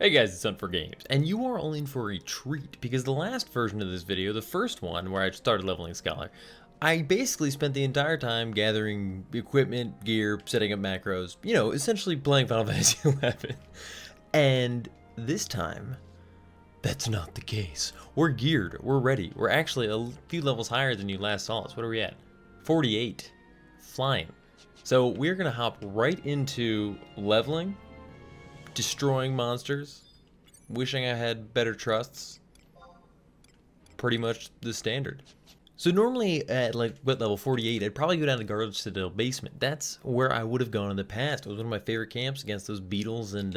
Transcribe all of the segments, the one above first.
Hey guys, it's Hunt for Games, and you are all in for a treat, because the last version of this video, the first one, where I started leveling Scholar, I basically spent the entire time gathering equipment, gear, setting up macros, you know, essentially playing Final Fantasy XI. And this time, that's not the case. We're geared, we're ready, we're actually a few levels higher than you last saw us. What are we at? 48. Flying. So we're gonna hop right into leveling, destroying monsters, wishing I had better trusts. Pretty much the standard. So normally at like what level 48, I'd probably go down to Garliage Citadel basement. That's where I would have gone in the past. It was one of my favorite camps against those beetles and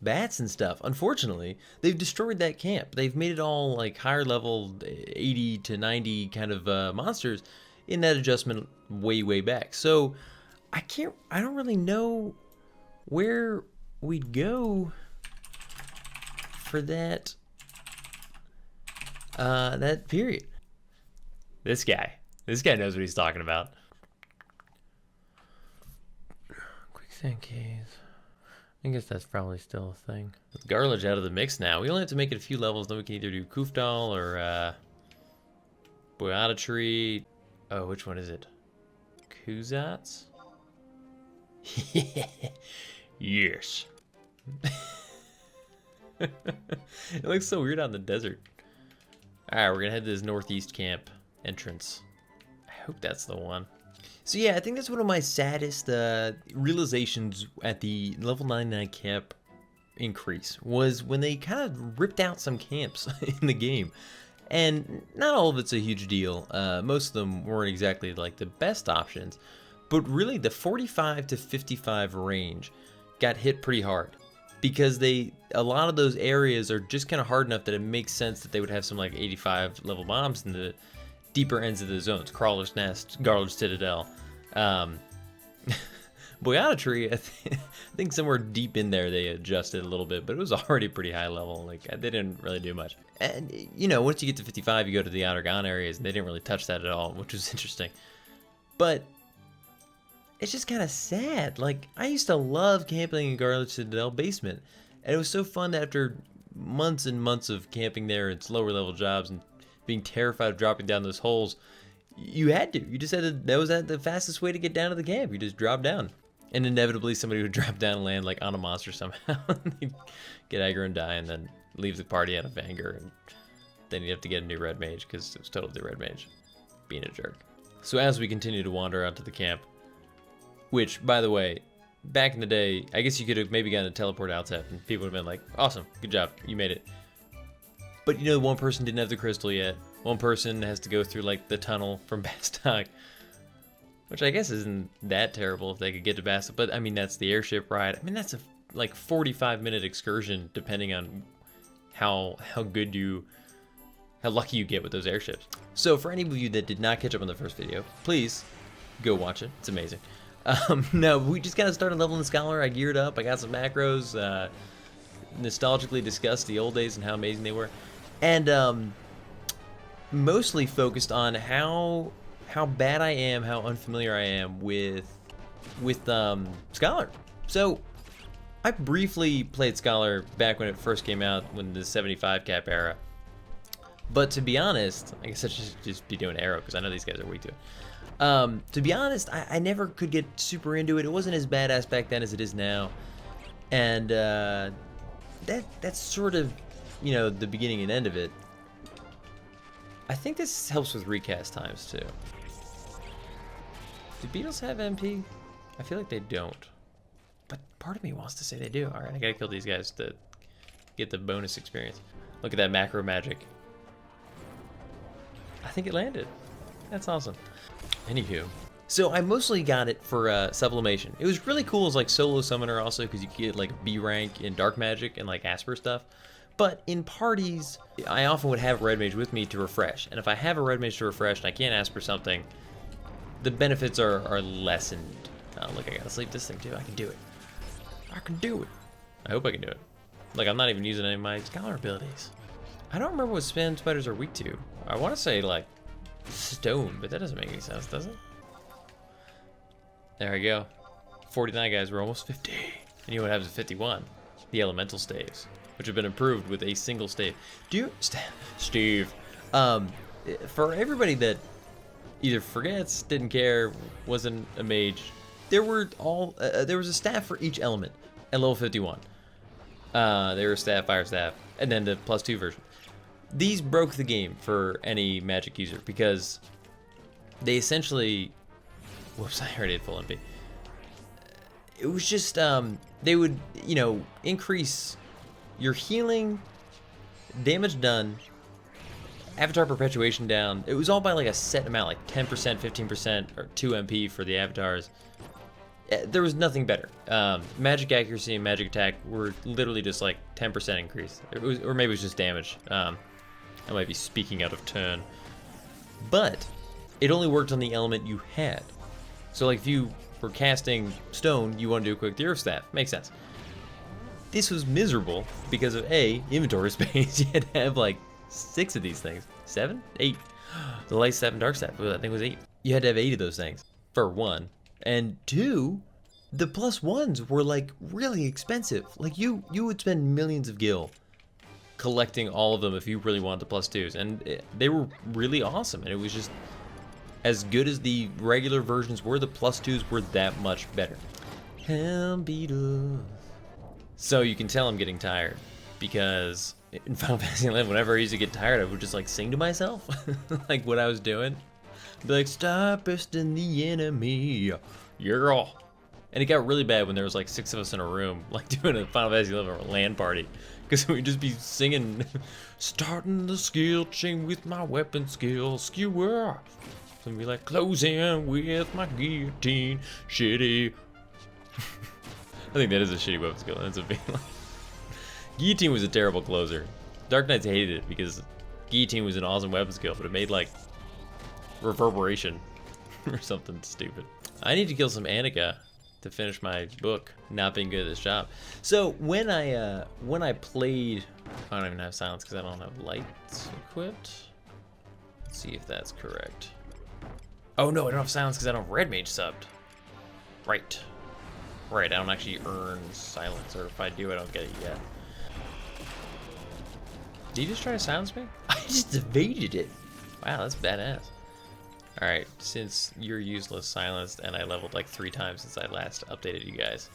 bats and stuff. Unfortunately, they've destroyed that camp. They've made it all like higher level 80 to 90 kind of monsters in that adjustment way back. So I don't really know where we'd go for that that period. This guy knows what he's talking about. Quicksand caves. I guess that's probably still a thing. With Garliage out of the mix now, we only have to make it a few levels, then we can either do Kufdal or Boyata. Oh, which one is it? Kuzats? Yes. It looks so weird out in the desert. Alright, we're gonna head to this northeast camp entrance. I hope that's the one. So yeah, I think that's one of my saddest realizations at the level 99 camp increase was when they kind of ripped out some camps in the game. And not all of it's a huge deal. Most of them weren't exactly like the best options, but really the 45 to 55 range got hit pretty hard because a lot of those areas are just kind of hard enough that it makes sense that they would have some like 85 level bombs in the deeper ends of the zones. Crawler's Nest, Garliage Citadel, Boyata, I think somewhere deep in there they adjusted a little bit, but it was already pretty high level. Like they didn't really do much. And you know, once you get to 55, you go to the Aht Urgahn areas, and they didn't really touch that at all, which was interesting. But it's just kind of sad. Like, I used to love camping in Garliage Citadel basement, and it was so fun after months and months of camping there and slower level jobs and being terrified of dropping down those holes. You had to. You just had to. That was the fastest way to get down to the camp. You just drop down, and inevitably somebody would drop down and land like on a monster somehow. They'd get aggro and die, and then leave the party out of anger, and then you'd have to get a new red mage because it was totally the red mage being a jerk. So as we continue to wander out to the camp, which, by the way, back in the day, I guess you could have maybe gotten a teleport outside and people would have been like, awesome, good job, you made it. But you know, one person didn't have the crystal yet. One person has to go through like the tunnel from Bastok, which I guess isn't that terrible if they could get to Bastok. But I mean, that's the airship ride. I mean, that's a like 45-minute excursion depending on how lucky you get with those airships. So for any of you that did not catch up on the first video, please go watch it. It's amazing. No, we just kind of started leveling the Scholar. I geared up. I got some macros. Nostalgically discussed the old days and how amazing they were, and mostly focused on how bad I am, how unfamiliar I am with Scholar. So I briefly played Scholar back when it first came out, when the 75 cap era. But to be honest, I guess I should just be doing Arrow because I know these guys are weak to it. To be honest, I never could get super into it. It wasn't as badass back then as it is now, and that's sort of, you know, the beginning and end of it. I think this helps with recast times too. Do beetles have MP? I feel like they don't, but part of me wants to say they do. All right, I gotta kill these guys to get the bonus experience. Look at that macro magic. I think it landed. That's awesome. Anywho, so I mostly got it for sublimation. It was really cool as like solo summoner also because you could get like B rank in dark magic and like Asper stuff. But in parties, I often would have a red mage with me to refresh. And if I have a red mage to refresh and I can't Asper something, the benefits are lessened. Oh, look, I gotta sleep this thing too. I can do it. I can do it. I hope I can do it. Like, I'm not even using any of my Scholar abilities. I don't remember what spam spiders are weak to. I want to say like stone, but that doesn't make any sense, does it? There we go. 49 guys, we're almost 50. And you know what happens at 51? the elemental staves, which have been improved with a single stave. Do you, Steve? For everybody that either forgets, didn't care, wasn't a mage, there was a staff for each element at level 51. They were staff, fire staff, and then the +2 version. These broke the game for any magic user because they essentially, whoops, I already had full MP. It was just, they would, you know, increase your healing, damage done, avatar perpetuation down. It was all by like a set amount, like 10%, 15%, or 2 MP for the avatars. There was nothing better. Magic accuracy and magic attack were literally just like 10% increase. It was, or maybe it was just damage. I might be speaking out of turn. But it only worked on the element you had. So like if you were casting stone, you want to do a quick Theory of Staff. Makes sense. This was miserable because of A, inventory space. You had to have like 6 of these things. 7? 8. The light staff and dark staff, I think it was 8. You had to have 8 of those things for 1. And 2, the +1s were like really expensive. Like you would spend millions of gil collecting all of them if you really wanted the +2s. And they were really awesome. And it was just as good as the regular versions were, the +2s were that much better. So you can tell I'm getting tired because in Final Fantasy XI, whenever I used to get tired, I would just like sing to myself, like what I was doing. Be like, stop besting the enemy, yeah. And it got really bad when there was like 6 of us in a room, like doing a Final Fantasy XI LAN party, because we'd just be singing, starting the skill chain with my weapon skill, skewer. So we'd be like, closing with my guillotine, shitty. I think that is a shitty weapon skill. That's a big one. Guillotine was a terrible closer. Dark Knights hated it because Guillotine was an awesome weapon skill, but it made like reverberation or something stupid. I need to kill some Annika to finish my book. Not being good at this job. So when I played, I don't even have silence because I don't have lights equipped. Let's see if that's correct. Oh no, I don't have silence because I don't have red mage subbed. Right. Right, I don't actually earn silence, or if I do, I don't get it yet. Did you just try to silence me? I just evaded it. Wow, that's badass. Alright, since you're useless, silenced, and I leveled like 3 times since I last updated you guys.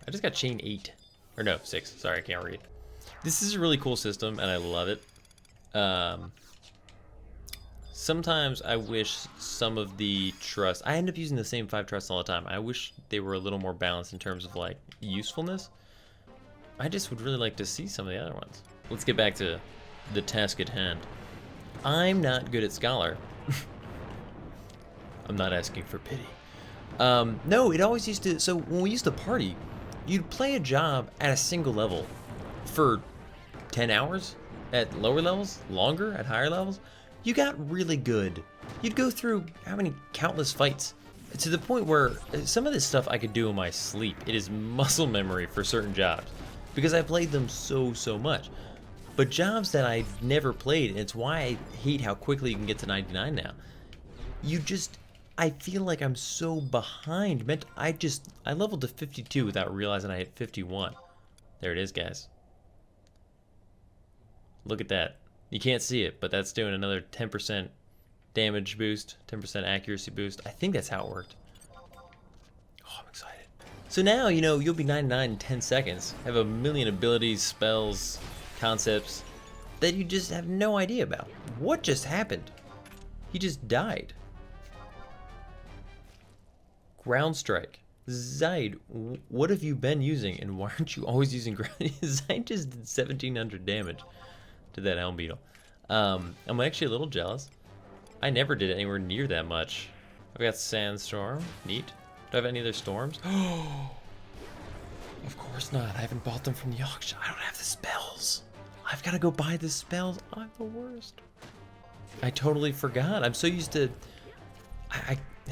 I just got chain 8. Or no, 6. Sorry, I can't read. This is a really cool system, and I love it. Sometimes I wish some of the trusts, I end up using the same 5 trusts all the time. I wish they were a little more balanced in terms of like usefulness. I just would really like to see some of the other ones. Let's get back to the task at hand. I'm not good at Scholar. I'm not asking for pity. No, it always used to, so when we used to party, you'd play a job at a single level for 10 hours at lower levels, longer at higher levels. You got really good. You'd go through how many countless fights to the point where some of this stuff I could do in my sleep. It is muscle memory for certain jobs because I played them so much. But jobs that I never played, and it's why I hate how quickly you can get to 99 now. I feel like I'm so behind. I leveled to 52 without realizing I hit 51. There it is, guys. Look at that. You can't see it, but that's doing another 10% damage boost, 10% accuracy boost. I think that's how it worked. Oh, I'm excited. So now, you know, you'll be 99 in 10 seconds. Have a million abilities, spells, concepts that you just have no idea about. What just happened? He just died. Ground Strike. Zaid, what have you been using, and why aren't you always using ground? Zaid just did 1700 damage to that Helm Beetle. I'm actually a little jealous. I never did anywhere near that much. I've got Sandstorm. Neat. Do I have any other storms? Oh, of course not. I haven't bought them from the auction. I don't have the spells. I've got to go buy the spells. I'm the worst. I totally forgot. I'm so used to...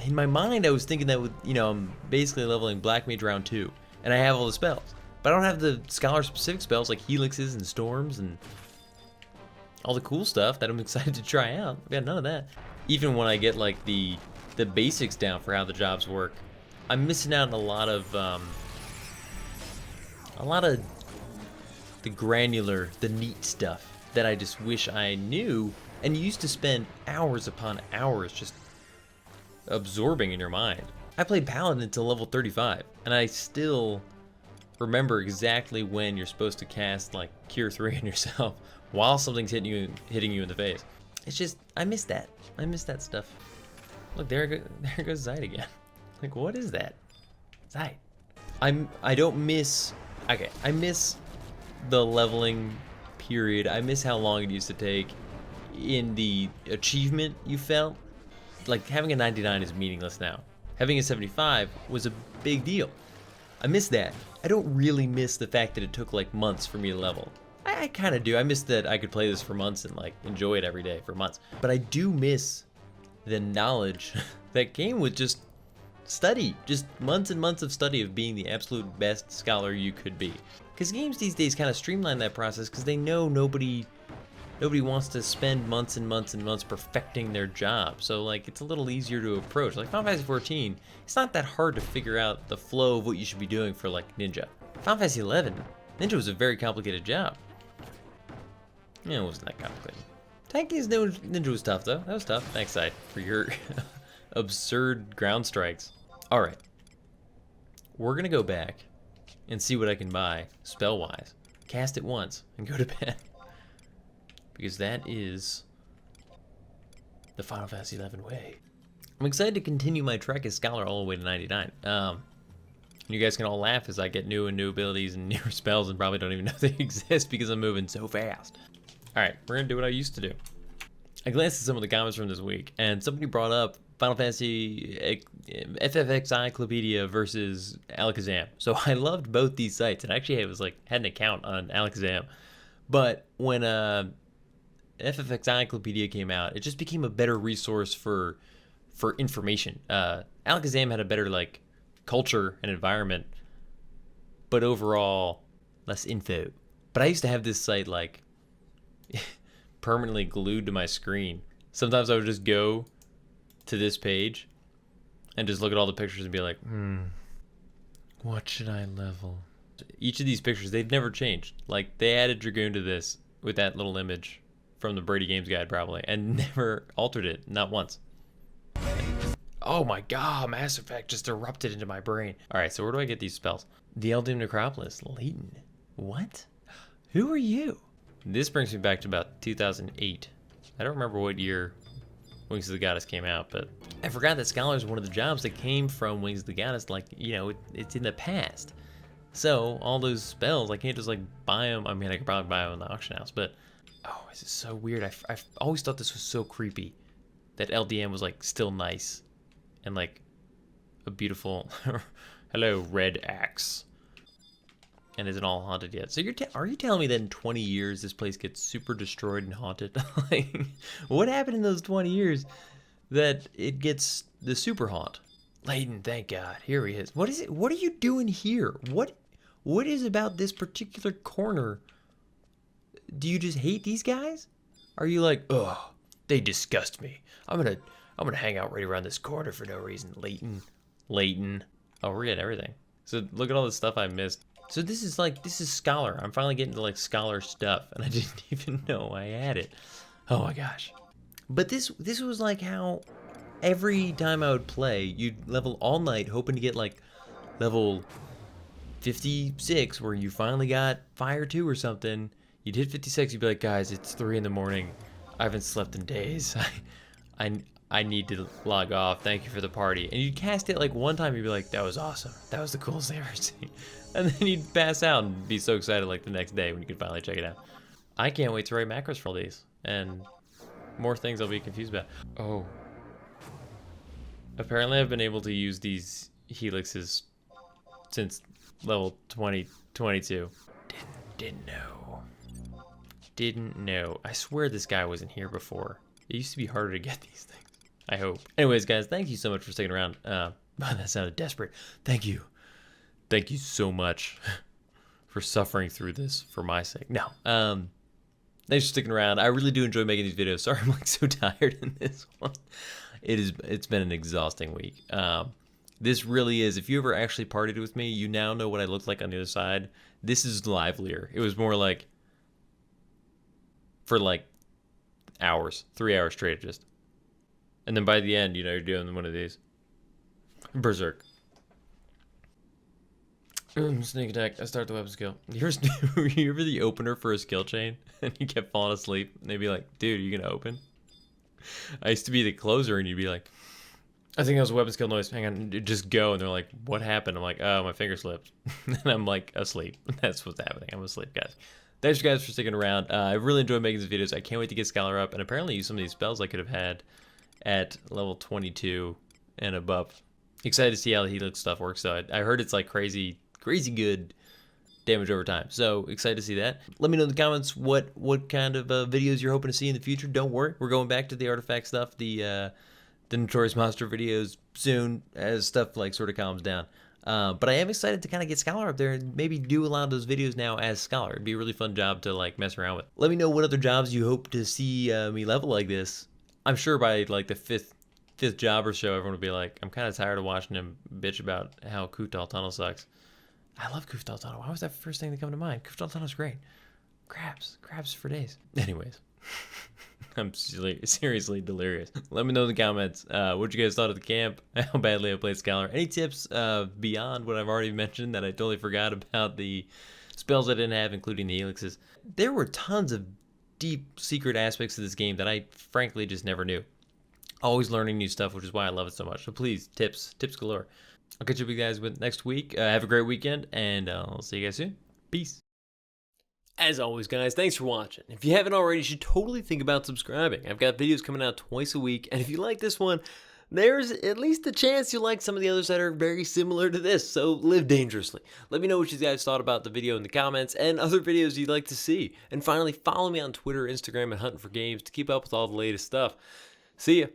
in my mind, I was thinking that with, you know, I'm basically leveling Black Mage round 2, and I have all the spells. But I don't have the Scholar-specific spells like Helixes and Storms and all the cool stuff that I'm excited to try out. I've got none of that. Even when I get like the basics down for how the jobs work, I'm missing out on a lot of A lot of the granular, the neat stuff that I just wish I knew, and you used to spend hours upon hours just absorbing in your mind. I played Paladin until level 35, and I still remember exactly when you're supposed to cast like Cure 3 on yourself while something's hitting you in the face. It's just, I miss that. I miss that stuff. Look, there goes Zite again. Like, what is that? Zite. I don't miss, okay, I miss the leveling period. I miss how long it used to take in the achievement you felt. Like, having a 99 is meaningless now. Having a 75 was a big deal. I miss that. I don't really miss the fact that it took like months for me to level. I kind of do. I miss that I could play this for months and like enjoy it every day for months. But I do miss the knowledge that came with just study. Just months and months of study of being the absolute best scholar you could be. Because games these days kind of streamline that process because they know nobody wants to spend months and months and months perfecting their job. So like it's a little easier to approach. Like Final Fantasy 14, it's not that hard to figure out the flow of what you should be doing for like Ninja. Final Fantasy 11, Ninja was a very complicated job. Yeah, it wasn't that complicated. Tanky's Ninja was tough though. That was tough. Thanks, Side, for your absurd ground strikes. Alright. We're gonna go back and see what I can buy spell-wise. Cast it once and go to bed. Because that is the Final Fantasy 11 way. I'm excited to continue my trek as Scholar all the way to 99. You guys can all laugh as I get new abilities and newer spells and probably don't even know they exist because I'm moving so fast. Alright, we're going to do what I used to do. I glanced at some of the comments from this week, and somebody brought up Final Fantasy FFXI Clubedia versus Alakazam. So I loved both these sites, and actually had an account on Alakazam. But when FFXI Clubedia came out, it just became a better resource for information. Alakazam had a better like culture and environment, but overall less info. But I used to have this site like permanently glued to my screen. Sometimes I would just go to this page and just look at all the pictures and be like, what should I level? Each of these pictures, they've never changed. Like they added Dragoon to this with that little image from the Brady Games Guide probably, and never altered it, not once. Oh my god, Mass Effect just erupted into my brain. Alright, so where do I get these spells? The Eldium Necropolis, Leighton. What? Who are you? This brings me back to about 2008. I don't remember what year Wings of the Goddess came out, but I forgot that Scholar is one of the jobs that came from Wings of the Goddess, like, you know, it's in the past. So, all those spells, I can't just like buy them. I mean, I could probably buy them in the auction house, but oh, this is so weird. I've always thought this was so creepy that LDM was like still nice and like a beautiful hello red axe and isn't all haunted yet. So are you telling me that in 20 years this place gets super destroyed and haunted? Like, what happened in those 20 years that it gets the super haunt? Leighton, thank God, here he is. What is it? What are you doing here? What is about this particular corner? Do you just hate these guys? Are you like, ugh, they disgust me. I'm gonna hang out right around this corner for no reason. Leighton. Oh, we're getting everything. So look at all the stuff I missed. So this is Scholar. I'm finally getting to like Scholar stuff, and I didn't even know I had it. Oh my gosh. But this was like how every time I would play, you'd level all night hoping to get like level 56 where you finally got Fire 2 or something. You'd hit 56, you'd be like, guys, it's 3 in the morning. I haven't slept in days. I need to log off. Thank you for the party. And you'd cast it like one time, you'd be like, that was awesome. That was the coolest thing I've ever seen. And then you'd pass out and be so excited like the next day when you could finally check it out. I can't wait to write macros for all these. And more things I'll be confused about. Oh. Apparently I've been able to use these helixes since level 2022. Didn't know. I swear this guy wasn't here before. It used to be harder to get these things. I hope. Anyways, guys, thank you so much for sticking around. That sounded desperate. Thank you. Thank you so much for suffering through this for my sake. No. Thanks for sticking around. I really do enjoy making these videos. Sorry I'm like so tired in this one. It's been an exhausting week. This really is. If you ever actually partied with me, you now know what I looked like on the other side. This is livelier. It was more like for like hours, 3 hours straight, just. And then by the end, you know, you're doing one of these. Berserk. Sneak attack. I start the weapon skill. Here's you ever the opener for a skill chain, and you kept falling asleep, and they'd be like, "Dude, are you gonna open?" I used to be the closer, and you'd be like, "I think that was a weapon skill noise. Hang on, just go." And they're like, "What happened?" I'm like, "Oh, my finger slipped," and I'm like asleep. That's what's happening. I'm asleep, guys. Thanks, guys, for sticking around. I really enjoyed making these videos. I can't wait to get Scholar up, and apparently use some of these spells I could have had at level 22 and above. Excited to see how the Helix stuff works, though. I heard it's like crazy good damage over time. So excited to see that. Let me know in the comments what kind of videos you're hoping to see in the future. Don't worry, we're going back to the artifact stuff, the Notorious Monster videos soon as stuff like sort of calms down. But I am excited to kind of get Scholar up there and maybe do a lot of those videos now as Scholar. It'd be a really fun job to like mess around with. Let me know what other jobs you hope to see me level like this. I'm sure by like the fifth job or so, everyone will be like, I'm kind of tired of watching him bitch about how Kutal Tunnel sucks. I love Kutal Tunnel. Why was that the first thing that come to mind? Kutal Tunnel's great. Crabs for days. Anyways, I'm seriously delirious. Let me know in the comments what you guys thought of the camp, how badly I played Scholar. Any tips beyond what I've already mentioned that I totally forgot about the spells I didn't have, including the helixes. There were tons of deep secret aspects of this game that I frankly just never knew. Always learning new stuff, which is why I love it so much. So please, tips galore. I'll catch up with you guys next week. Have a great weekend, and I'll see you guys soon. Peace. As always, guys, thanks for watching. If you haven't already, you should totally think about subscribing. I've got videos coming out twice a week, and if you like this one, there's at least a chance you'll like some of the others that are very similar to this, so live dangerously. Let me know what you guys thought about the video in the comments and other videos you'd like to see. And finally, follow me on Twitter, Instagram, and Huntin for Games to keep up with all the latest stuff. See ya.